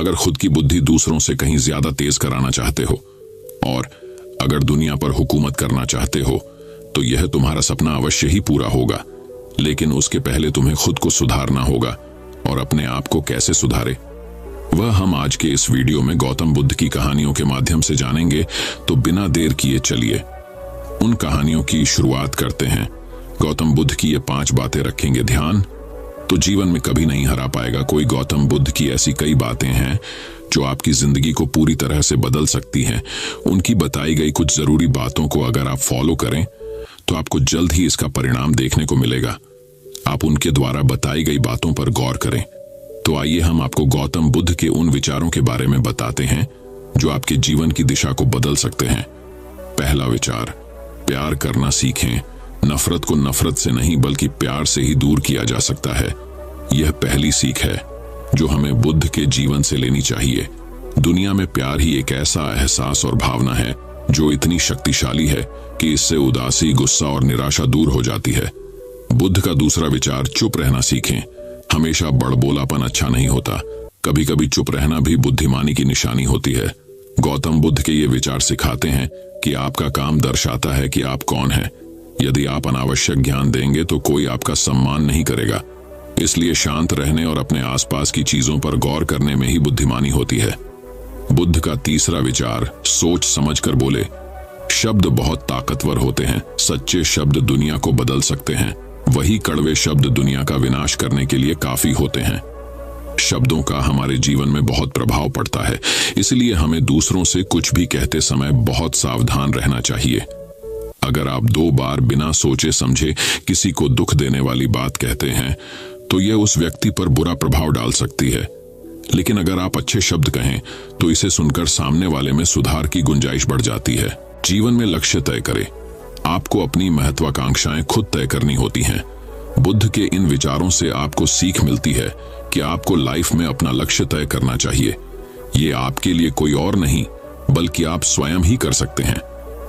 अगर खुद की बुद्धि दूसरों से कहीं ज्यादा तेज कराना चाहते हो और अगर दुनिया पर हुकूमत करना चाहते हो तो यह तुम्हारा सपना अवश्य ही पूरा होगा, लेकिन उसके पहले तुम्हें खुद को सुधारना होगा। और अपने आप को कैसे सुधारे, वह हम आज के इस वीडियो में गौतम बुद्ध की कहानियों के माध्यम से जानेंगे। तो बिना देर किए चलिए उन कहानियों की शुरुआत करते हैं। गौतम बुद्ध की ये 5 बातें रखेंगे ध्यान तो जीवन में कभी नहीं हरा पाएगा कोई। गौतम बुद्ध की ऐसी कई बातें हैं जो आपकी जिंदगी को पूरी तरह से बदल सकती हैं। उनकी बताई गई कुछ जरूरी बातों को अगर आप फॉलो करें तो आपको जल्द ही इसका परिणाम देखने को मिलेगा। आप उनके द्वारा बताई गई बातों पर गौर करें। तो आइए हम आपको गौतम बुद्ध के उन विचारों के बारे में बताते हैं जो आपके जीवन की दिशा को बदल सकते हैं। पहला विचार, प्यार करना सीखें। नफरत को नफरत से नहीं बल्कि प्यार से ही दूर किया जा सकता है। यह पहली सीख है जो हमें बुद्ध के जीवन से लेनी चाहिए। दुनिया में प्यार ही एक ऐसा एहसास और भावना है जो इतनी शक्तिशाली है कि इससे उदासी, गुस्सा और निराशा दूर हो जाती है। बुद्ध का दूसरा विचार, चुप रहना सीखें। हमेशा बड़बोलापन अच्छा नहीं होता, कभी कभी चुप रहना भी बुद्धिमानी की निशानी होती है। गौतम बुद्ध के ये विचार सिखाते हैं कि आपका काम दर्शाता है कि आप कौन हैं। यदि आप अनावश्यक ज्ञान देंगे तो कोई आपका सम्मान नहीं करेगा। इसलिए शांत रहने और अपने आसपास की चीजों पर गौर करने में ही बुद्धिमानी होती है। बुद्ध का तीसरा विचार, सोच समझकर बोले। शब्द बहुत ताकतवर होते हैं। सच्चे शब्द दुनिया को बदल सकते हैं, वही कड़वे शब्द दुनिया का विनाश करने के लिए काफी होते हैं। शब्दों का हमारे जीवन में बहुत प्रभाव पड़ता है, इसलिए हमें दूसरों से कुछ भी कहते समय बहुत सावधान रहना चाहिए। अगर आप 2 बार बिना सोचे समझे किसी को दुख देने वाली बात कहते हैं तो यह उस व्यक्ति पर बुरा प्रभाव डाल सकती है। लेकिन अगर आप अच्छे शब्द कहें तो इसे सुनकर सामने वाले में सुधार की गुंजाइश बढ़ जाती है। जीवन में लक्ष्य तय करें। आपको अपनी महत्वाकांक्षाएं खुद तय करनी होती हैं। बुद्ध के इन विचारों से आपको सीख मिलती है कि आपको लाइफ में अपना लक्ष्य तय करना चाहिए। ये आपके लिए कोई और नहीं बल्कि आप स्वयं ही कर सकते हैं।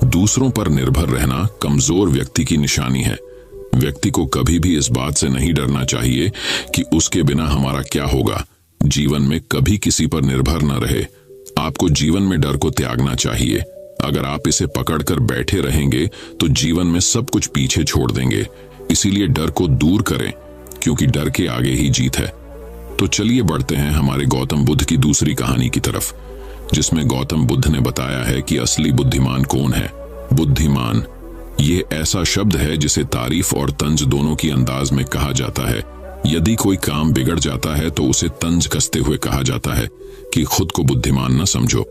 दूसरों पर निर्भर रहना कमजोर व्यक्ति की निशानी है। व्यक्ति को कभी भी इस बात से नहीं डरना चाहिए कि उसके बिना हमारा क्या होगा। जीवन में कभी किसी पर निर्भर न रहे। आपको जीवन में डर को त्यागना चाहिए। अगर आप इसे पकड़कर बैठे रहेंगे तो जीवन में सब कुछ पीछे छोड़ देंगे। इसीलिए डर को दूर करें क्योंकि डर के आगे ही जीत है। तो चलिए बढ़ते हैं हमारे गौतम बुद्ध की दूसरी कहानी की तरफ, जिसमें गौतम बुद्ध ने बताया है कि असली बुद्धिमान कौन है। बुद्धिमान ये ऐसा शब्द है जिसे तारीफ और तंज दोनों की अंदाज में कहा जाता है। यदि कोई काम बिगड़ जाता है तो उसे तंज कसते हुए कहा जाता है कि खुद को बुद्धिमान न समझो।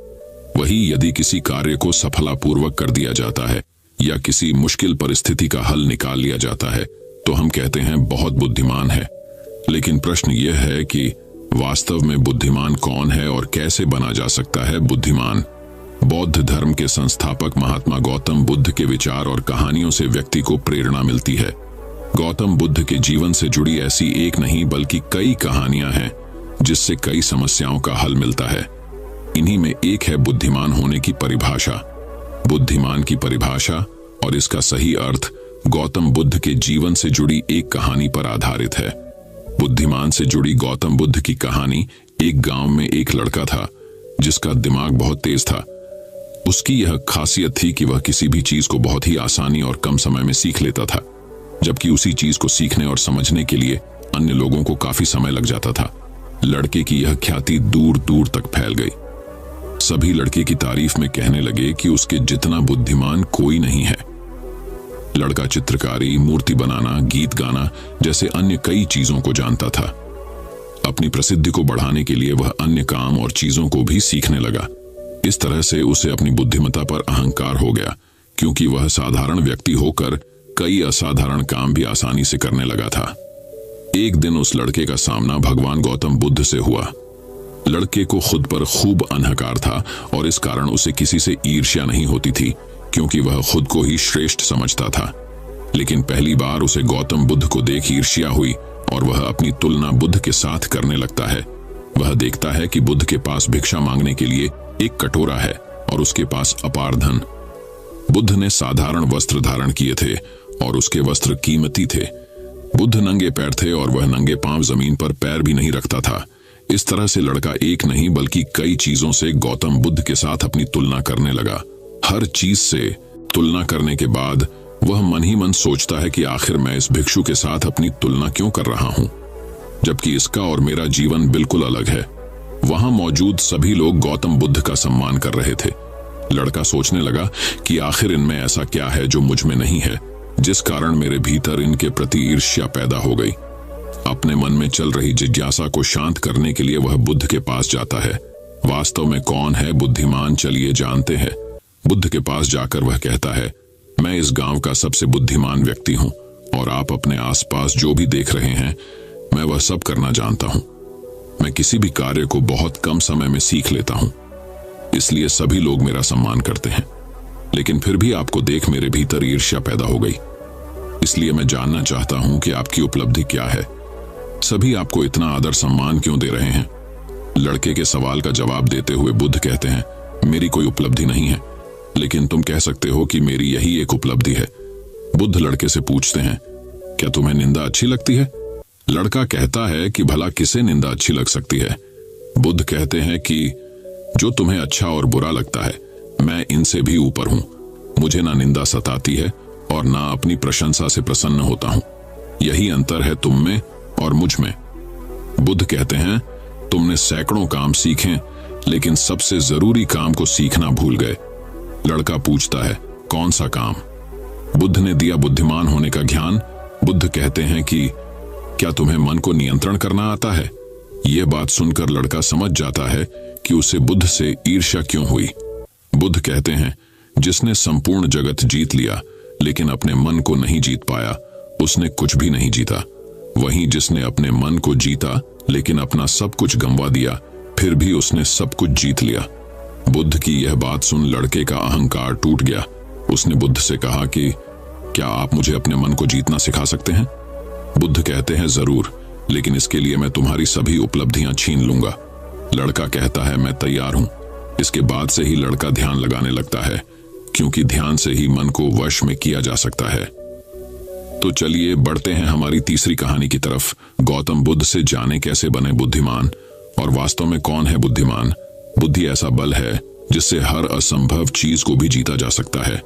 वही यदि किसी कार्य को सफलतापूर्वक कर दिया जाता है या किसी मुश्किल परिस्थिति का हल निकाल लिया जाता है तो हम कहते हैं बहुत बुद्धिमान है। लेकिन प्रश्न यह है कि वास्तव में बुद्धिमान कौन है और कैसे बना जा सकता है बुद्धिमान। बौद्ध धर्म के संस्थापक महात्मा गौतम बुद्ध के विचार और कहानियों से व्यक्ति को प्रेरणा मिलती है। गौतम बुद्ध के जीवन से जुड़ी ऐसी एक नहीं बल्कि कई कहानियां हैं जिससे कई समस्याओं का हल मिलता है। इन्हीं में एक है बुद्धिमान होने की परिभाषा। बुद्धिमान की परिभाषा और इसका सही अर्थ गौतम बुद्ध के जीवन से जुड़ी एक कहानी पर आधारित है। बुद्धिमान से जुड़ी गौतम बुद्ध की कहानी, एक गांव में एक लड़का था जिसका दिमाग बहुत तेज था। उसकी यह खासियत थी कि वह किसी भी चीज को बहुत ही आसानी और कम समय में सीख लेता था, जबकि उसी चीज को सीखने और समझने के लिए अन्य लोगों को काफी समय लग जाता था। लड़के की यह ख्याति दूर दूर तक फैल गई। सभी लड़के की तारीफ में कहने लगे कि उसके जितना बुद्धिमान कोई नहीं है। लड़का चित्रकारी, मूर्ति बनाना, गीत गाना जैसे अन्य कई चीजों को जानता था। अपनी प्रसिद्धि को बढ़ाने के लिए वह अन्य काम और चीजों को भी सीखने लगा। इस तरह से उसे अपनी बुद्धिमत्ता पर अहंकार हो गया, क्योंकि वह साधारण व्यक्ति होकर कई असाधारण काम भी आसानी से करने लगा था। एक दिन उस लड़के का सामना भगवान गौतम बुद्ध से हुआ। लड़के को खुद पर खूब अहंकार था और इस कारण उसे किसी से ईर्ष्या नहीं होती थी, क्योंकि वह खुद को ही श्रेष्ठ समझता था। लेकिन पहली बार उसे गौतम बुद्ध को देख ईर्ष्या हुई और वह अपनी तुलना बुद्ध के साथ करने लगता है। वह देखता है कि बुद्ध के पास भिक्षा मांगने के लिए एक कटोरा है और उसके पास अपार धन। बुद्ध ने साधारण वस्त्र धारण किए थे और उसके वस्त्र कीमती थे। बुद्ध नंगे पैर थे और वह नंगे पांव जमीन पर पैर भी नहीं रखता था। इस तरह से लड़का एक नहीं बल्कि कई चीजों से गौतम बुद्ध के साथ अपनी तुलना करने लगा। हर चीज से तुलना करने के बाद वह मन ही मन सोचता है कि आखिर मैं इस भिक्षु के साथ अपनी तुलना क्यों कर रहा हूं, जबकि इसका और मेरा जीवन बिल्कुल अलग है। वहां मौजूद सभी लोग गौतम बुद्ध का सम्मान कर रहे थे। लड़का सोचने लगा कि आखिर इनमें ऐसा क्या है जो मुझ में नहीं है, जिस कारण मेरे भीतर इनके प्रति ईर्ष्या पैदा हो गई। अपने मन में चल रही जिज्ञासा को शांत करने के लिए वह बुद्ध के पास जाता है। वास्तव में कौन है बुद्धिमान, चलिए जानते हैं। बुद्ध के पास जाकर वह कहता है, मैं इस गांव का सबसे बुद्धिमान व्यक्ति हूं और आप अपने आसपास जो भी देख रहे हैं मैं वह सब करना जानता हूं। मैं किसी भी कार्य को बहुत कम समय में सीख लेता हूं, इसलिए सभी लोग मेरा सम्मान करते हैं। लेकिन फिर भी आपको देख मेरे भीतर ईर्ष्या पैदा हो गई, इसलिए मैं जानना चाहता हूं कि आपकी उपलब्धि क्या है। सभी आपको इतना आदर सम्मान क्यों दे रहे हैं? लड़के के सवाल का जवाब देते हुए बुद्ध कहते हैं, मेरी कोई उपलब्धि नहीं है, लेकिन तुम कह सकते हो कि मेरी यही एक उपलब्धि है। बुद्ध लड़के से पूछते हैं, क्या तुम्हें निंदा अच्छी लगती है? लड़का कहता है कि भला किसे निंदा अच्छी लग सकती है? बुद्ध कहते हैं कि जो तुम्हें अच्छा और बुरा लगता है, मैं इनसे भी ऊपर हूं। मुझे ना निंदा सताती है और ना अपनी प्रशंसा से प्रसन्न होता हूं। यही अंतर है तुम में और मुझ में। बुद्ध कहते हैं, तुमने सैकड़ों काम सीखे लेकिन सबसे जरूरी काम को सीखना भूल गए। लड़का पूछता है, कौन सा काम? बुद्ध ने दिया बुद्धिमान होने का ज्ञान। बुद्ध कहते हैं कि क्या तुम्हें मन को नियंत्रण करना आता है? यह बात सुनकर लड़का समझ जाता है कि उसे बुद्ध से ईर्ष्या क्यों हुई। बुद्ध कहते हैं, जिसने संपूर्ण जगत जीत लिया लेकिन अपने मन को नहीं जीत पाया, उसने कुछ भी नहीं जीता। वहीं जिसने अपने मन को जीता लेकिन अपना सब कुछ गंवा दिया, फिर भी उसने सब कुछ जीत लिया। बुद्ध की यह बात सुन लड़के का अहंकार टूट गया। उसने बुद्ध से कहा कि क्या आप मुझे अपने मन को जीतना सिखा सकते हैं? बुद्ध कहते हैं, जरूर, लेकिन इसके लिए मैं तुम्हारी सभी उपलब्धियां छीन लूंगा। लड़का कहता है, मैं तैयार हूं। इसके बाद से ही लड़का ध्यान लगाने लगता है, क्योंकि ध्यान से ही मन को वश में किया जा सकता है। तो चलिए बढ़ते हैं हमारी तीसरी कहानी की तरफ। गौतम बुद्ध से जाने कैसे बने बुद्धिमान, और वास्तव में कौन है बुद्धिमान। बुद्धि ऐसा बल है जिससे हर असंभव चीज को भी जीता जा सकता है।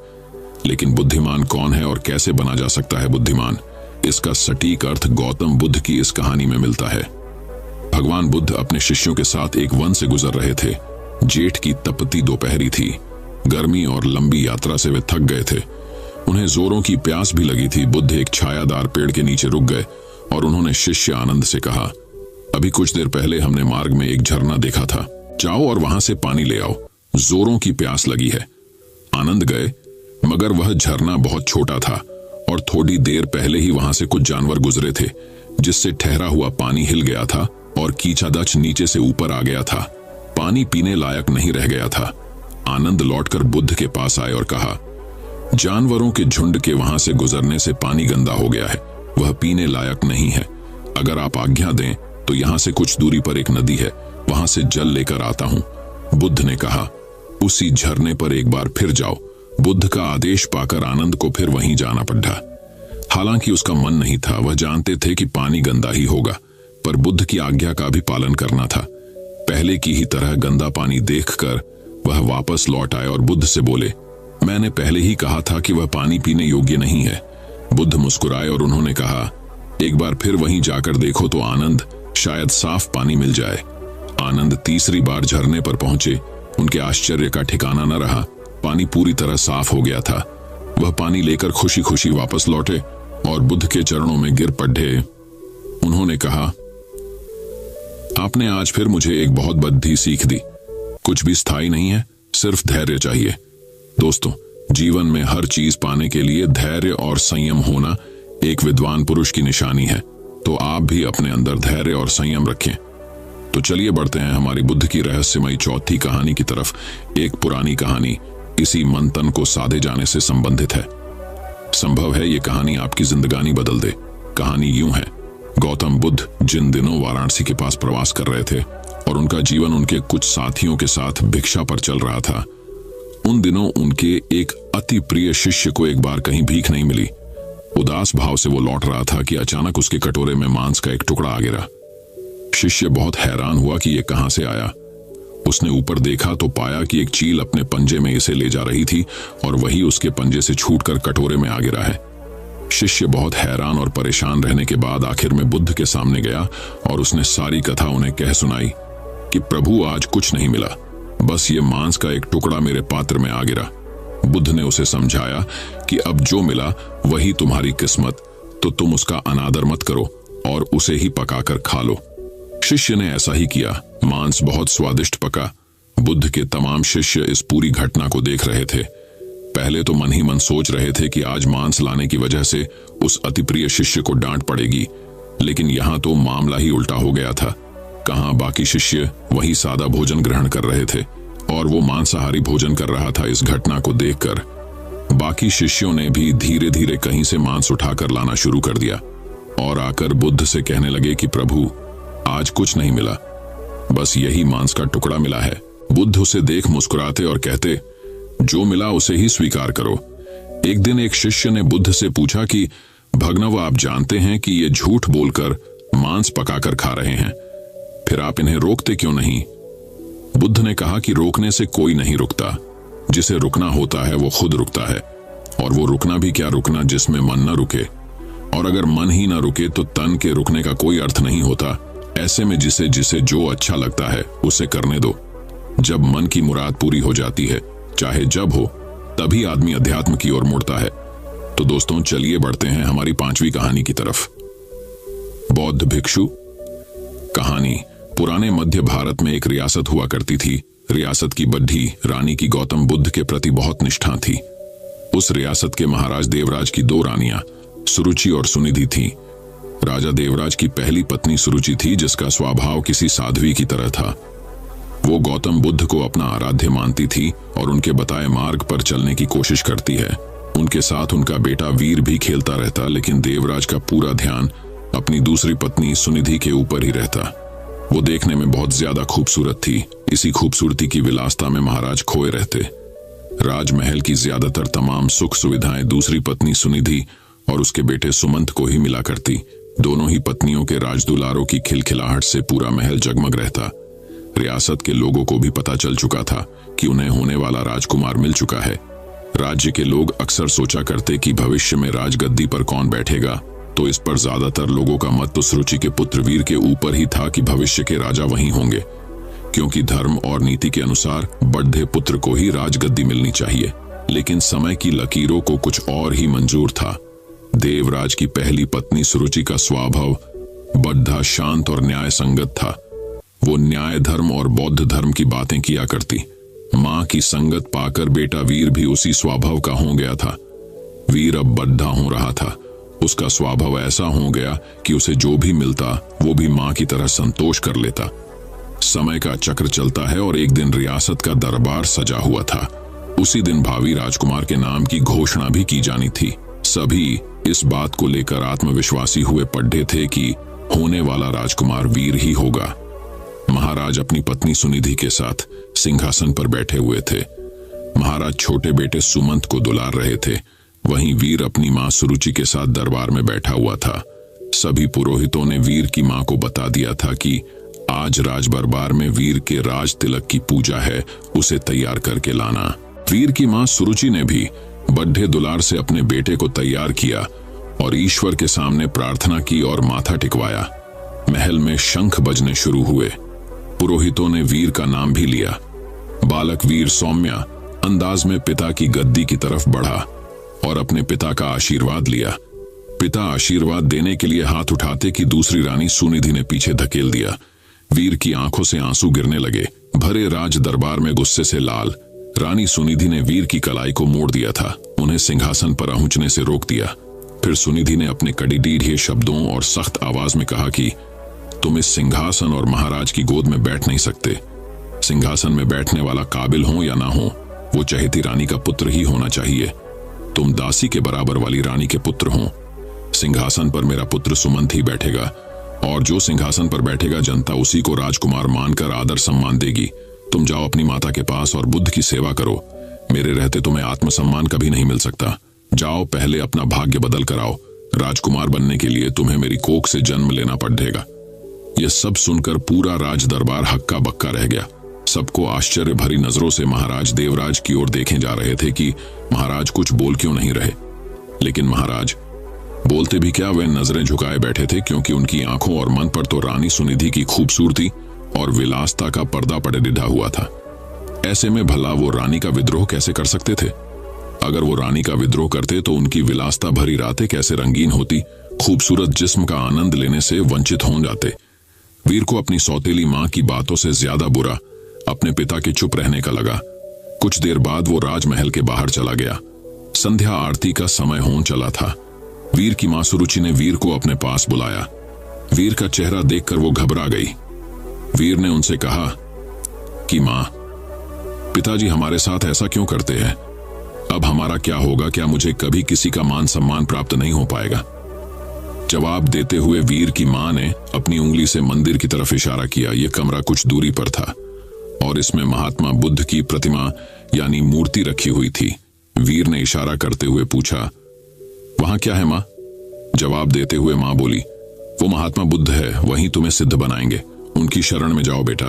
लेकिन बुद्धिमान कौन है और कैसे बना जा सकता है बुद्धिमान, इसका सटीक अर्थ गौतम बुद्ध की इस कहानी में मिलता है। भगवान बुद्ध अपने शिष्यों के साथ एक वन से गुजर रहे थे। जेठ की तपती दोपहरी थी। गर्मी और लंबी यात्रा से वे थक गए थे। उन्हें जोरों की प्यास भी लगी थी। बुद्ध एक छायादार पेड़ के नीचे रुक गए और उन्होंने शिष्य आनंद से कहा, अभी कुछ देर पहले हमने मार्ग में एक झरना देखा था, जाओ और वहां से पानी ले आओ, जोरों की प्यास लगी है। आनंद गए, मगर वह झरना बहुत छोटा था और थोड़ी देर पहले ही वहां से कुछ जानवर गुजरे थे, जिससे ठहरा हुआ पानी हिल गया था और कीचादच नीचे से ऊपर आ गया था। पानी पीने लायक नहीं रह गया था। आनंद लौटकर बुद्ध के पास आए और कहा, जानवरों के झुंड के वहां से गुजरने से पानी गंदा हो गया है, वह पीने लायक नहीं है। अगर आप आज्ञा दें तो यहां से कुछ दूरी पर एक नदी है, वहां से जल लेकर आता हूं। बुद्ध ने कहा, उसी झरने पर एक बार फिर जाओ। बुद्ध का आदेश पाकर आनंद को फिर वहीं जाना पड़ा। हालांकि उसका मन नहीं था, वह जानते थे कि पानी गंदा ही होगा, पर बुद्ध की आज्ञा का भी पालन करना था। पहले की ही तरह गंदा पानी देखकर वह वापस लौट आए और बुद्ध से बोले, मैंने पहले ही कहा था कि वह पानी पीने योग्य नहीं है। बुद्ध मुस्कुराए और उन्होंने कहा, एक बार फिर वहीं जाकर देखो तो आनंद, शायद साफ पानी मिल जाए। आनंद तीसरी बार झरने पर पहुंचे। उनके आश्चर्य का ठिकाना न रहा। पानी पूरी तरह साफ हो गया था। वह पानी लेकर खुशी खुशी वापस लौटे और बुद्ध के चरणों में गिर पड़े। उन्होंने कहा, आपने आज फिर मुझे एक बहुत बड़ी सीख दी। कुछ भी स्थायी नहीं है, सिर्फ धैर्य चाहिए। दोस्तों, जीवन में हर चीज पाने के लिए धैर्य और संयम होना एक विद्वान पुरुष की निशानी है। तो आप भी अपने अंदर धैर्य और संयम रखें। तो चलिए बढ़ते हैं हमारी बुद्ध की रहस्यमयी चौथी कहानी की तरफ। एक पुरानी कहानी किसी मंथन को साधे जाने से संबंधित है। संभव है ये कहानी आपकी जिंदगानी बदल दे। कहानी यूं है, गौतम बुद्ध जिन दिनों वाराणसी के पास प्रवास कर रहे थे और उनका जीवन उनके कुछ साथियों के साथ भिक्षा पर चल रहा था, उन दिनों उनके एक अति प्रिय शिष्य को एक बार कहीं भीख नहीं मिली। उदास भाव से वो लौट रहा था कि अचानक उसके कटोरे में मांस का एक टुकड़ा आ गिरा। शिष्य बहुत हैरान हुआ कि ये कहां से आया। उसने ऊपर देखा तो पाया कि एक चील अपने पंजे में इसे ले जा रही थी और वही उसके पंजे से छूटकर कटोरे में आ गिरा है। शिष्य बहुत हैरान और परेशान रहने के बाद आखिर में बुद्ध के सामने गया और उसने सारी कथा उन्हें कह सुनाई कि प्रभु, आज कुछ नहीं मिला, बस ये मांस का एक टुकड़ा मेरे पात्र में आ गिरा। बुद्ध ने उसे समझाया कि अब जो मिला वही तुम्हारी किस्मत, तो तुम उसका अनादर मत करो और उसे ही पकाकर खा लो। शिष्य ने ऐसा ही किया। मांस बहुत स्वादिष्ट पका। बुद्ध के तमाम शिष्य इस पूरी घटना को देख रहे थे। पहले तो मन ही मन सोच रहे थे कि आज मांस लाने की वजह से उस अति प्रिय शिष्य को डांट पड़ेगी, लेकिन यहां तो मामला ही उल्टा हो गया था। कहां बाकी शिष्य वही सादा भोजन ग्रहण कर रहे थे और वो मांसाहारी भोजन कर रहा था। इस घटना को देखकर बाकी शिष्यों ने भी धीरे धीरे कहीं से मांस उठाकर लाना शुरू कर दिया और आकर बुद्ध से कहने लगे कि प्रभु, आज कुछ नहीं मिला, बस यही मांस का टुकड़ा मिला है। बुद्ध उसे देख मुस्कुराते और कहते, जो मिला उसे ही स्वीकार करो। एक दिन एक शिष्य ने बुद्ध से पूछा कि भगनव, आप जानते हैं कि ये झूठ बोलकर मांस पकाकर खा रहे हैं, फिर आप इन्हें रोकते क्यों नहीं? बुद्ध ने कहा कि रोकने से कोई नहीं रुकता, जिसे रुकना होता है वो खुद रुकता है, और वो रुकना भी क्या रुकना जिसमें मन न रुके, और अगर मन ही न रुके तो तन के रुकने का कोई अर्थ नहीं होता। ऐसे में जिसे जिसे जो अच्छा लगता है उसे करने दो। जब मन की मुराद पूरी हो जाती है, चाहे जब हो, तभी आदमी अध्यात्म की ओर मुड़ता है। तो दोस्तों, चलिए बढ़ते हैं हमारी 5वीं कहानी की तरफ। बौद्ध भिक्षु। कहानी। पुराने मध्य भारत में एक रियासत हुआ करती थी। रियासत की बड्ढी रानी की गौतम बुद्ध के प्रति बहुत निष्ठा थी। उस रियासत के महाराज देवराज की 2 रानियां सुरुचि और सुनिधि थीं। राजा देवराज की पहली पत्नी सुरुचि थी, जिसका स्वभाव किसी साध्वी की तरह था। वो गौतम बुद्ध को अपना आराध्य मानती थी और उनके बताए मार्ग पर चलने की कोशिश करती है। उनके साथ उनका बेटा वीर भी खेलता रहता, लेकिन देवराज का पूरा ध्यान अपनी दूसरी पत्नी सुनिधि के ऊपर ही रहता। वो देखने में बहुत ज्यादा खूबसूरत थी। इसी खूबसूरती की विलासता में महाराज खोए रहते। राजमहल की ज्यादातर तमाम सुख सुविधाएं दूसरी पत्नी सुनिधि और उसके बेटे सुमंत को ही मिला करती। दोनों ही पत्नियों के राजदुलारों की खिलखिलाहट से पूरा महल जगमग रहता। रियासत के लोगों को भी पता चल चुका था कि उन्हें होने वाला राजकुमार मिल चुका है। राज्य के लोग अक्सर सोचा करते कि भविष्य में राजगद्दी पर कौन बैठेगा, तो इस पर ज्यादातर लोगों का मत तो सुरुचि के पुत्र वीर के ऊपर ही था कि भविष्य के राजा वही होंगे, क्योंकि धर्म और नीति के अनुसार बढ़े पुत्र को ही राजगद्दी मिलनी चाहिए। लेकिन समय की लकीरों को कुछ और ही मंजूर था। देवराज की पहली पत्नी सुरुचि का स्वभाव बद्धा, शांत और न्याय संगत था। वो न्याय, धर्म और बौद्ध धर्म की बातें किया करती। मां की संगत पाकर बेटा वीर भी उसी स्वभाव का हो गया था। वीर अब बद्धा हो रहा था। उसका स्वभाव ऐसा हो गया कि उसे जो भी मिलता वो भी मां की तरह संतोष कर लेता। समय का चक्र चलता है और एक दिन रियासत का दरबार सजा हुआ था। उसी दिन भावी राजकुमार के नाम की घोषणा भी की जानी थी। सभी इस बात को लेकर आत्मविश्वासी हुए पड़े थे कि होने वाला राजकुमार वीर ही होगा। महाराज अपनी पत्नी सुनिधि के साथ सिंहासन पर बैठे हुए थे। महाराज छोटे बेटे सुमंत को दुलार रहे थे। वहीं वीर अपनी मां सुरुचि के साथ दरबार में बैठा हुआ था। सभी पुरोहितों ने वीर की मां को बता दिया था कि आज राज दरबार में वीर के राज तिलक की पूजा है, उसे तैयार करके लाना। वीर की मां सुरुचि ने भी बड्ढे दुलार से अपने बेटे को तैयार किया और ईश्वर के सामने प्रार्थना की और माथा टिकवाया। महल में शंख बजने शुरू हुए। पुरोहितों ने वीर का नाम भी लिया। बालक वीर सौम्या अंदाज में पिता की गद्दी की तरफ बढ़ा और अपने पिता का आशीर्वाद लिया। पिता आशीर्वाद देने के लिए हाथ उठाते कि दूसरी रानी सुनिधि ने पीछे धकेल दिया। वीर की आंखों से आंसू गिरने लगे। भरे राज दरबार में गुस्से से लाल रानी सुनिधि ने वीर की कलाई को मोड़ दिया था। उन्हें सिंहासन पर पहुंचने से रोक दिया। फिर सुनिधि ने अपने कड़ीडीढ़ शब्दों और सख्त आवाज में कहा कि तुम इस सिंहासन और महाराज की गोद में बैठ नहीं सकते। सिंहासन में बैठने वाला काबिल हो या ना हो, वो चहेती रानी का पुत्र ही होना चाहिए। तुम दासी के बराबर वाली रानी के पुत्र हो। सिंहासन पर मेरा पुत्र सुमंत ही बैठेगा और जो सिंहासन पर बैठेगा जनता उसी को राजकुमार मानकर आदर सम्मान देगी। तुम जाओ अपनी माता के पास और बुद्ध की सेवा करो। मेरे रहते तुम्हें आत्मसम्मान कभी नहीं मिल सकता। जाओ, पहले अपना भाग्य बदल कर आओ। राजकुमार बनने के लिए तुम्हें मेरी कोख से जन्म लेना पड़ेगा। यह सब सुनकर पूरा राज दरबार हक्का बक्का रह गया। सबको आश्चर्य भरी नजरों से महाराज देवराज की ओर देखे जा रहे थे कि महाराज कुछ बोल क्यों नहीं रहे। लेकिन महाराज बोलते भी क्या, वे नजरें झुकाए बैठे थे, क्योंकि उनकी आंखों और मन पर तो रानी सुनिधि की खूबसूरती और विलासता का पर्दा पड़े दिधा हुआ था। ऐसे में भला वो रानी का विद्रोह कैसे कर सकते थे? अगर वो रानी का विद्रोह करते तो उनकी विलासता भरी रातें कैसे रंगीन होती, खूबसूरत जिस्म का आनंद लेने से वंचित हो जाते। वीर को अपनी सौतेली मां की बातों से ज्यादा बुरा अपने पिता के चुप रहने का लगा। कुछ देर बाद वो राजमहल के बाहर चला गया। संध्या आरती का समय होने चला था। वीर की मां सुरुचि ने वीर को अपने पास बुलाया। वीर का चेहरा देखकर वो घबरा गई। वीर ने उनसे कहा कि मां, पिताजी हमारे साथ ऐसा क्यों करते हैं? अब हमारा क्या होगा? क्या मुझे कभी किसी का मान सम्मान प्राप्त नहीं हो पाएगा? जवाब देते हुए वीर की मां ने अपनी उंगली से मंदिर की तरफ इशारा किया। यह कमरा कुछ दूरी पर था और इसमें महात्मा बुद्ध की प्रतिमा यानी मूर्ति रखी हुई थी। वीर ने इशारा करते हुए पूछा, वहां क्या है मां? जवाब देते हुए मां बोली, वो महात्मा बुद्ध है, वहीं तुम्हें सिद्ध बनाएंगे, उनकी शरण में जाओ बेटा।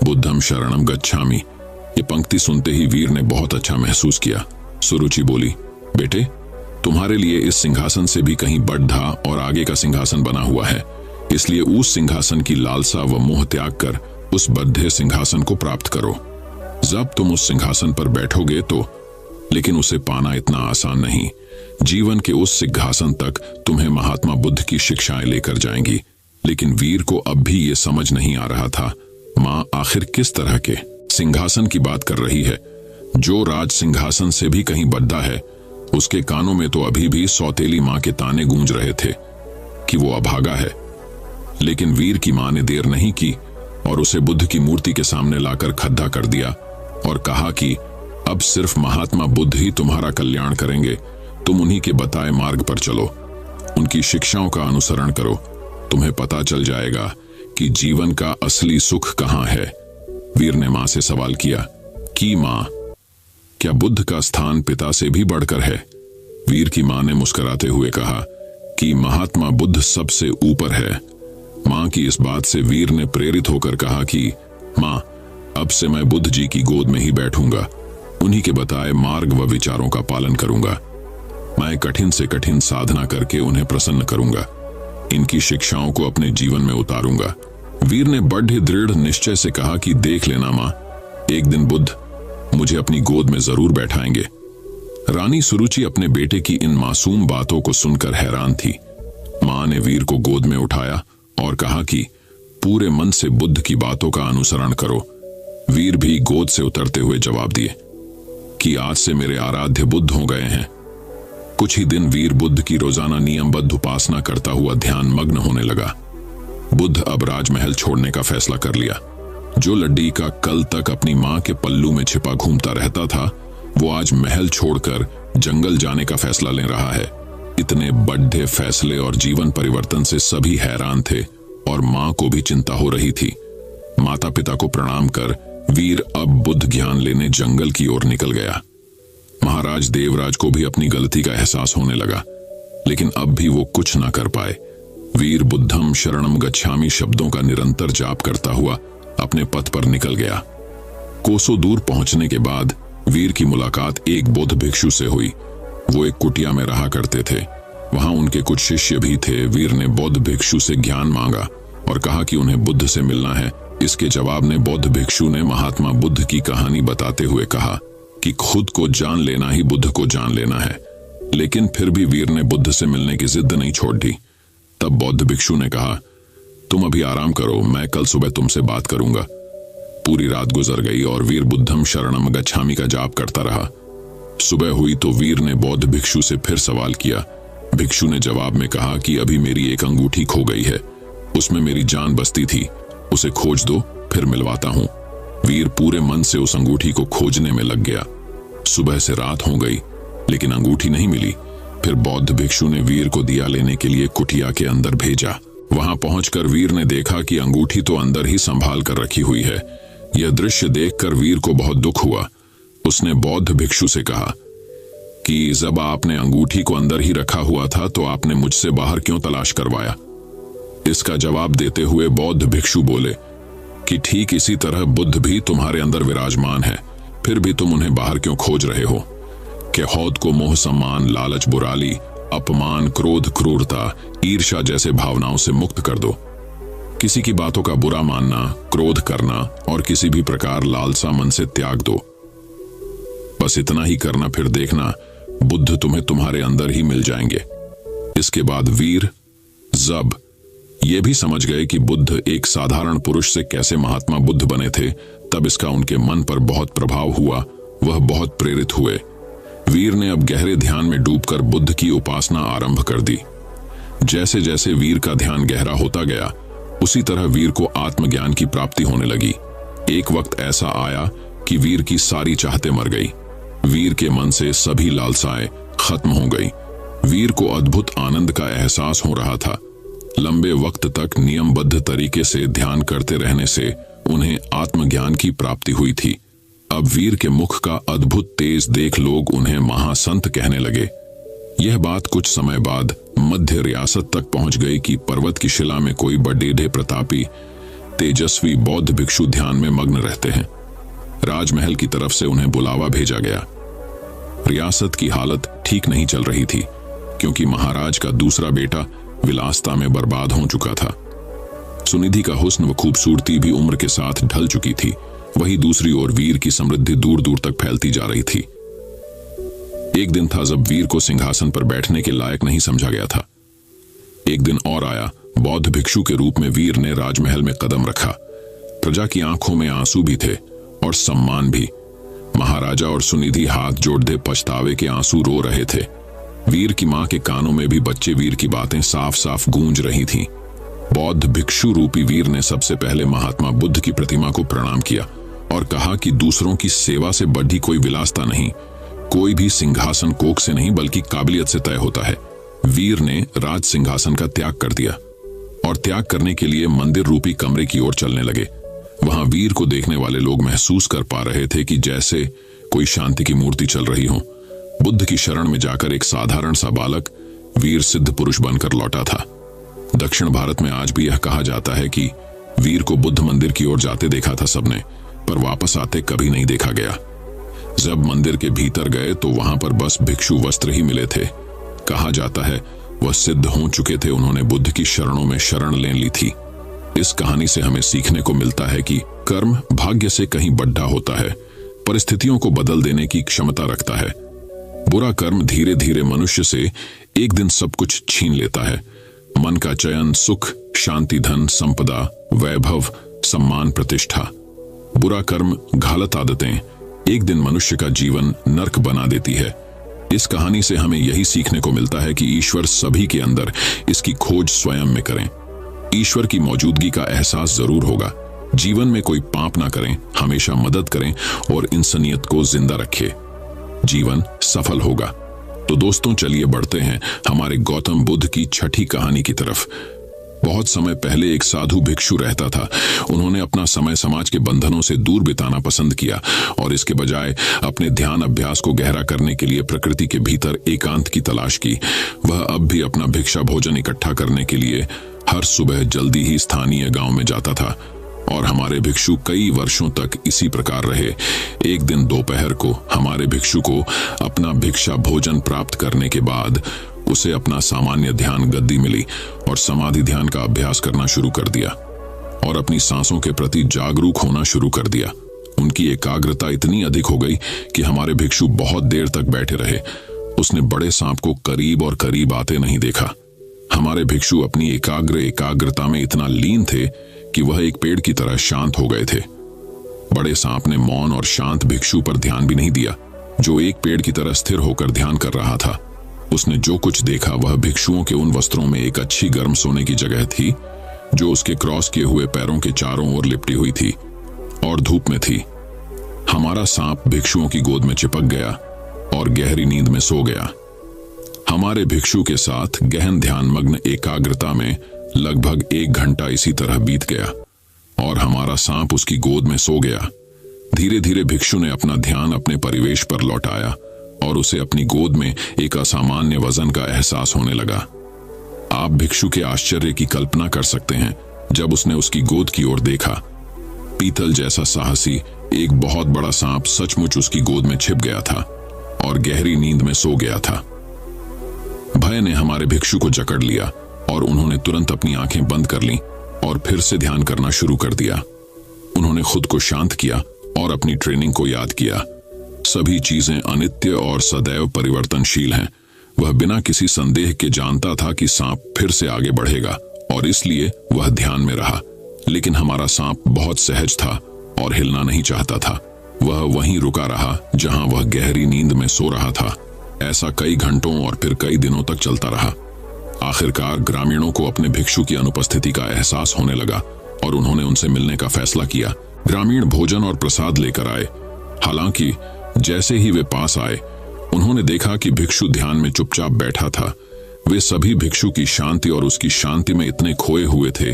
बुद्धम शरणम गच्छामि। ये पंक्ति सुनते ही वीर ने बहुत अच्छा महसूस किया। सुरुचि बोली, बेटे तुम्हारे लिए इस सिंहासन से भी कहीं बढ़ा और आगे का सिंहासन बना हुआ है, इसलिए उस सिंहासन की लालसा व मोह त्याग कर उस बद्धे सिंहासन को प्राप्त करो। जब तुम उस सिंहासन पर बैठोगे तो, लेकिन उसे पाना इतना आसान नहीं। जीवन के उस सिंहासन तक तुम्हें महात्मा बुद्ध की शिक्षाएं लेकर जाएंगी। लेकिन वीर को अब भी ये समझ नहीं आ रहा था, मां आखिर किस तरह के सिंहासन की बात कर रही है। जो राज सिंहासन से भी कहीं बद्धा है, उसके कानों में तो अभी भी सौतेली मां के ताने गूंज रहे थे कि वो अभागा है। लेकिन वीर की मां ने देर नहीं की और उसे बुद्ध की मूर्ति के सामने लाकर खड्डा कर दिया और कहा कि अब सिर्फ महात्मा बुद्ध ही तुम्हारा कल्याण करेंगे। तुम उन्हीं के बताए मार्ग पर चलो, उनकी शिक्षाओं का अनुसरण करो, तुम्हें पता चल जाएगा कि जीवन का असली सुख कहां है। वीर ने मां से सवाल किया कि मां, क्या बुद्ध का स्थान पिता से भी बढ़कर है? वीर की मां ने मुस्कुराते हुए कहा कि महात्मा बुद्ध सबसे ऊपर है। मां की इस बात से वीर ने प्रेरित होकर कहा कि मां, अब से मैं बुद्ध जी की गोद में ही बैठूंगा, उन्हीं के बताए मार्ग व विचारों का पालन करूंगा। मैं कठिन से कठिन साधना करके उन्हें प्रसन्न करूंगा, इनकी शिक्षाओं को अपने जीवन में उतारूंगा। वीर ने बड़े दृढ़ निश्चय से कहा कि देख लेना मां, एक दिन बुद्ध मुझे अपनी गोद में जरूर बैठाएंगे। रानी सुरुचि अपने बेटे की इन मासूम बातों को सुनकर हैरान थी। मां ने वीर को गोद में उठाया और कहा कि पूरे मन से बुद्ध की बातों का अनुसरण करो। वीर भी गोद से उतरते हुए जवाब दिए कि आज से मेरे आराध्य बुद्ध हो गए हैं। कुछ ही दिन वीर बुद्ध की रोजाना नियमबद्ध उपासना करता हुआ ध्यान मग्न होने लगा। बुद्ध अब राजमहल छोड़ने का फैसला कर लिया। जो लड्डी का कल तक अपनी मां के पल्लू में छिपा घूमता रहता था, वो आज महल छोड़कर जंगल जाने का फैसला ले रहा है। इतने बड़े फैसले और जीवन परिवर्तन से सभी हैरान थे और मां को भी चिंता हो रही थी। माता पिता को प्रणाम कर वीर अब बुद्ध ज्ञान लेने जंगल की ओर निकल गया। महाराज देवराज को भी अपनी गलती का एहसास होने लगा, लेकिन अब भी वो कुछ न कर पाए। वीर बुद्धम शरणम गच्छामि शब्दों का निरंतर जाप करता हुआ अपने पथ पर निकल गया। कोसों दूर पहुंचने के बाद वीर की मुलाकात एक बौद्ध भिक्षु से हुई। वो एक कुटिया में रहा करते थे। वहां उनके कुछ शिष्य भी थे। वीर ने बौद्ध भिक्षु से ज्ञान मांगा और कहा कि उन्हें बुद्ध से मिलना है। इसके जवाब में बौद्ध भिक्षु ने महात्मा बुद्ध की कहानी बताते हुए कहा कि खुद को जान लेना ही बुद्ध को जान लेना है। लेकिन फिर भी वीर ने बुद्ध से मिलने की जिद नहीं छोड़ दी। तब बौद्ध भिक्षु ने कहा, तुम अभी आराम करो, मैं कल सुबह तुमसे बात करूंगा। पूरी रात गुजर गई और वीर बुद्धम शरणम गच्छामि का जाप करता रहा। सुबह हुई तो वीर ने बौद्ध भिक्षु से फिर सवाल किया। भिक्षु ने जवाब में कहा कि अभी मेरी एक अंगूठी खो गई है, उसमें मेरी जान बसती थी, उसे खोज दो, फिर मिलवाता हूं। वीर पूरे मन से उस अंगूठी को खोजने में लग गया। सुबह से रात हो गई, लेकिन अंगूठी नहीं मिली। फिर बौद्ध भिक्षु ने वीर को दिया लेने के लिए कुटिया के अंदर भेजा। वहां पहुंचकर वीर ने देखा कि अंगूठी तो अंदर ही संभाल कर रखी हुई है। यह दृश्य देखकर वीर को बहुत दुख हुआ। उसने बौद्ध भिक्षु से कहा कि जब आपने अंगूठी को अंदर ही रखा हुआ था तो आपने मुझसे बाहर क्यों तलाश करवाया? इसका जवाब देते हुए बौद्ध भिक्षु बोले कि ठीक इसी तरह बुद्ध भी तुम्हारे अंदर विराजमान है, फिर भी तुम उन्हें बाहर क्यों खोज रहे हो? कि हौद को मोह, सम्मान, लालच, बुराली, अपमान, क्रोध, क्रूरता, ईर्ष्या जैसे भावनाओं से मुक्त कर दो। किसी की बातों का बुरा मानना, क्रोध करना और किसी भी प्रकार लालसा मन से त्याग दो। बस इतना ही करना, फिर देखना बुद्ध तुम्हें तुम्हारे अंदर ही मिल जाएंगे। इसके बाद वीर जब ये भी समझ गए कि बुद्ध एक साधारण पुरुष से कैसे महात्मा बुद्ध बने थे, तब इसका उनके मन पर बहुत प्रभाव हुआ। वह बहुत प्रेरित हुए। वीर ने अब गहरे ध्यान में डूबकर बुद्ध की उपासना आरंभ कर दी। जैसे जैसे वीर का ध्यान गहरा होता गया, उसी तरह वीर को आत्मज्ञान की प्राप्ति होने लगी। एक वक्त ऐसा आया कि वीर की सारी चाहतें मर गई। वीर के मन से सभी लालसाएं खत्म हो गई। वीर को अद्भुत आनंद का एहसास हो रहा था। लंबे वक्त तक नियमबद्ध तरीके से ध्यान करते रहने से उन्हें आत्मज्ञान की प्राप्ति हुई थी। अब वीर के मुख का अद्भुत तेज देख लोग उन्हें महासंत कहने लगे। यह बात कुछ समय बाद मध्य रियासत तक पहुंच गई कि पर्वत की शिला में कोई बड़े प्रतापी तेजस्वी बौद्ध भिक्षु ध्यान में मग्न रहते हैं। राजमहल की तरफ से उन्हें बुलावा भेजा गया। रियासत की हालत ठीक नहीं चल रही थी, क्योंकि महाराज का दूसरा बेटा विलासता में बर्बाद हो चुका था। सुनिधि का हुस्न व खूबसूरती भी उम्र के साथ ढल चुकी थी। वहीं दूसरी ओर वीर की समृद्धि दूर दूर तक फैलती जा रही थी। एक दिन था जब वीर को सिंहासन पर बैठने के लायक नहीं समझा गया था। एक दिन और आया, बौद्ध भिक्षु के रूप में वीर ने राजमहल में कदम रखा। प्रजा की आंखों में आंसू भी थे और सम्मान भी। महाराजा और सुनिधि हाथ जोड़ते पछतावे के आंसू रो रहे थे। वीर की मां के कानों में भी बच्चे वीर की बातें साफ साफ गूंज रही थीं। बौद्ध भिक्षु रूपी वीर ने सबसे पहले महात्मा बुद्ध की प्रतिमा को प्रणाम किया और कहा कि दूसरों की सेवा से बढ़ी कोई विलासता नहीं, कोई भी सिंहासन कोख से नहीं बल्कि काबिलियत से तय होता है। वीर ने राज सिंहासन का त्याग कर दिया और त्याग करने के लिए मंदिर रूपी कमरे की ओर चलने लगे। वहां वीर को देखने वाले लोग महसूस कर पा रहे थे कि जैसे कोई शांति की मूर्ति चल रही हो। बुद्ध की शरण में जाकर एक साधारण सा बालक वीर सिद्ध पुरुष बनकर लौटा था। दक्षिण भारत में आज भी यह कहा जाता है कि वीर को बुद्ध मंदिर की ओर जाते देखा था सबने, पर वापस आते कभी नहीं देखा गया। जब मंदिर के भीतर गए तो वहां पर बस भिक्षु वस्त्र ही मिले थे। कहा जाता है वह सिद्ध हो चुके थे, उन्होंने बुद्ध की शरणों में शरण ले ली थी। इस कहानी से हमें सीखने को मिलता है कि कर्म भाग्य से कहीं बढ़ा होता है, परिस्थितियों को बदल देने की क्षमता रखता है। बुरा कर्म धीरे धीरे मनुष्य से एक दिन सब कुछ छीन लेता है। मन का चयन, सुख, शांति, धन, संपदा, वैभव, सम्मान, प्रतिष्ठा। बुरा कर्म, घालत आदतें एक दिन मनुष्य का जीवन नर्क बना देती है। इस कहानी से हमें यही सीखने को मिलता है कि ईश्वर सभी के अंदर, इसकी खोज स्वयं में करें। ईश्वर की मौजूदगी का एहसास जरूर होगा। जीवन में कोई पाप ना करें, हमेशा मदद करें और इंसानियत को जिंदा रखें। जीवन सफल होगा। तो दोस्तों चलिए बढ़ते हैं हमारे गौतम बुद्ध की छठी कहानी की तरफ। बहुत समय पहले एक साधु भिक्षु रहता था। उन्होंने अपना समय समाज के बंधनों से दूर बिताना पसंद किया और इसके बजाय अपने ध्यान अभ्यास को गहरा करने के लिए प्रकृति के भीतर एकांत की तलाश की। वह अब भी अपना भिक्षा भोजन इकट्ठा करने के लिए हर सुबह जल्दी ही स्थानीय गांव में जाता था और हमारे भिक्षु कई वर्षों तक इसी प्रकार रहे। एक दिन दोपहर को हमारे भिक्षु को अपना भिक्षा भोजन प्राप्त करने के बाद उसे अपना सामान्य ध्यान गद्दी मिली और समाधि ध्यान का अभ्यास करना शुरू कर दिया और अपनी सांसों के प्रति जागरूक होना शुरू कर दिया। उनकी एकाग्रता इतनी अधिक हो गई कि हमारे भिक्षु बहुत देर तक बैठे रहे। उसने बड़े सांप को करीब और करीब आते नहीं देखा। हमारे भिक्षु अपनी एकाग्रता में इतना लीन थे कि वह एक पेड़ की तरह शांत हो गए थे। बड़े सांप ने मौन और शांत भिक्षु पर ध्यान भी नहीं दिया, जो एक पेड़ की तरह स्थिर होकर ध्यान कर रहा था। उसने जो कुछ देखा वह भिक्षुओं के उन वस्त्रों में एक अच्छी गर्म सोने की जगह थी, जो उसके क्रॉस किए हुए पैरों के चारों ओर लिपटी हुई थी और धूप में थी। हमारा सांप भिक्षुओं की गोद में चिपक गया और गहरी नींद में सो गया। हमारे भिक्षु के साथ गहन ध्यान मग्न एकाग्रता में लगभग 1 घंटा इसी तरह बीत गया और हमारा सांप उसकी गोद में सो गया। धीरे धीरे भिक्षु ने अपना ध्यान अपने परिवेश पर लौटाया और उसे अपनी गोद में एक असामान्य वजन का एहसास होने लगा। आप भिक्षु के आश्चर्य की कल्पना कर सकते हैं जब उसने उसकी गोद की ओर देखा। पीतल जैसा साहसी एक बहुत बड़ा सांप सचमुच उसकी गोद में छिप गया था और गहरी नींद में सो गया था। भय ने हमारे भिक्षु को जकड़ लिया और उन्होंने तुरंत अपनी आंखें बंद कर लीं और फिर से ध्यान करना शुरू कर दिया। उन्होंने खुद को शांत किया और अपनी ट्रेनिंग को याद किया। सभी चीजें अनित्य और सदैव परिवर्तनशील हैं। वह बिना किसी संदेह के जानता था कि सांप फिर से आगे बढ़ेगा और इसलिए वह ध्यान में रहा। लेकिन हमारा सांप बहुत सहज था और हिलना नहीं चाहता था। वह वहीं रुका रहा जहां वह गहरी नींद में सो रहा था। ऐसा कई घंटों और फिर कई दिनों तक चलता रहा। आखिरकार ग्रामीणों को अपने भिक्षु की अनुपस्थिति का एहसास होने लगा और उन्होंने उनसे मिलने का फैसला किया। ग्रामीण भोजन और प्रसाद लेकर आए। हालांकि जैसे ही वे पास आए, उन्होंने देखा कि भिक्षु ध्यान में चुपचाप बैठा था। वे सभी भिक्षु की शांति और उसकी शांति में इतने खोए हुए थे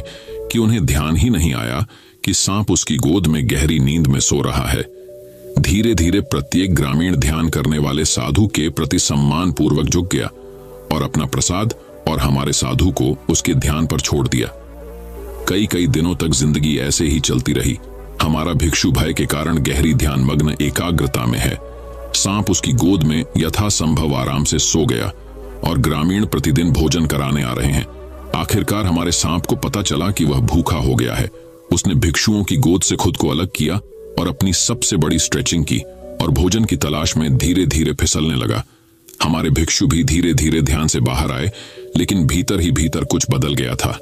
कि उन्हें ध्यान ही नहीं आया कि सांप उसकी गोद में गहरी नींद में सो रहा है। धीरे धीरे प्रत्येक ग्रामीण ध्यान करने वाले साधु के प्रति सम्मान पूर्वक झुक गया और अपना प्रसाद और हमारे साधु को उसके ध्यान पर छोड़ दिया। कई कई दिनों तक जिंदगी ऐसे ही चलती रही। हमारा भिक्षु भय के कारण गहरी ध्यान मग्न एकाग्रता में है। सांप उसकी गोद में यथासंभव आराम से सो गया और ग्रामीण प्रतिदिन भोजन कराने आ रहे हैं। आखिरकार हमारे सांप को पता चला कि वह भूखा हो गया है। उसने भिक्षुओं की गोद से खुद को अलग किया और अपनी सबसे बड़ी स्ट्रेचिंग की और भोजन की तलाश में धीरे धीरे फिसलने लगा। हमारे भिक्षु भी धीरे धीरे ध्यान से बाहर आए, लेकिन भीतर ही भीतर कुछ बदल गया था।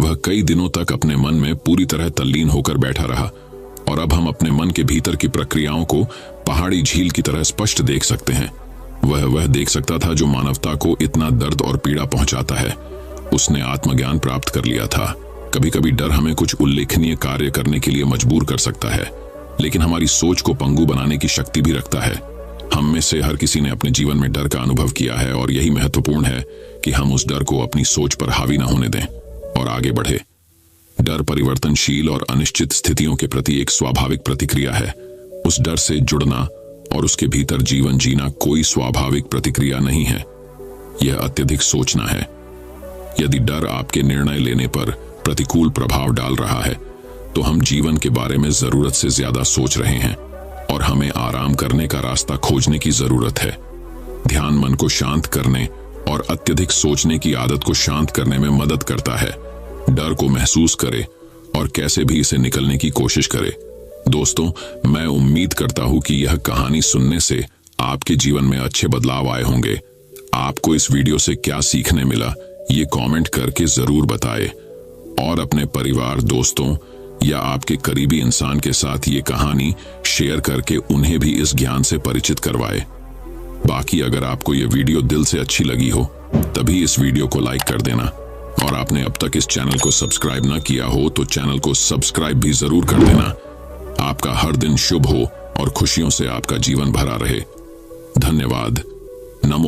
वह कई दिनों तक अपने मन में पूरी तरह तल्लीन होकर बैठा रहा और अब हम अपने मन के भीतर की प्रक्रियाओं को पहाड़ी झील की तरह स्पष्ट देख सकते हैं। वह देख सकता था जो मानवता को इतना दर्द और पीड़ा पहुंचाता है। उसने आत्मज्ञान प्राप्त कर लिया था। कभी कभी डर हमें कुछ उल्लेखनीय कार्य करने के लिए मजबूर कर सकता है, लेकिन हमारी सोच को पंगु बनाने की शक्ति भी रखता है। हम में से हर किसी ने अपने जीवन में डर का अनुभव किया है और यही महत्वपूर्ण है कि हम उस डर को अपनी सोच पर हावी न होने दें और आगे बढ़े। डर परिवर्तनशील और अनिश्चित स्थितियों के प्रति एक स्वाभाविक प्रतिक्रिया है। उस डर से जुड़ना और उसके भीतर जीवन जीना कोई स्वाभाविक प्रतिक्रिया नहीं है। यह अत्यधिक सोचना है। यदि डर आपके निर्णय लेने पर प्रतिकूल प्रभाव डाल रहा है, तो हम जीवन के बारे में जरूरत से ज्यादा सोच रहे हैं और हमें आराम करने का रास्ता खोजने की जरूरत है। ध्यान मन को शांत करने और अत्यधिक सोचने की आदत को शांत करने में मदद करता है। डर को महसूस करे और कैसे भी इसे निकलने की कोशिश करे। दोस्तों, मैं उम्मीद करता हूं कि यह कहानी सुनने से आपके जीवन में अच्छे बदलाव आए होंगे। आपको इस वीडियो से क्या सीखने मिला, ये कमेंट करके जरूर बताएं और अपने परिवार, दोस्तों या आपके करीबी इंसान के साथ ये कहानी शेयर करके उन्हें भी इस ज्ञान से परिचित करवाएं। बाकी अगर आपको ये वीडियो दिल से अच्छी लगी हो, तभी इस वीडियो को लाइक कर देना और आपने अब तक इस चैनल को सब्सक्राइब ना किया हो तो चैनल को सब्सक्राइब भी जरूर कर देना। आपका हर दिन शुभ हो और खुशियों से आपका जीवन भरा रहे। धन्यवाद। नमो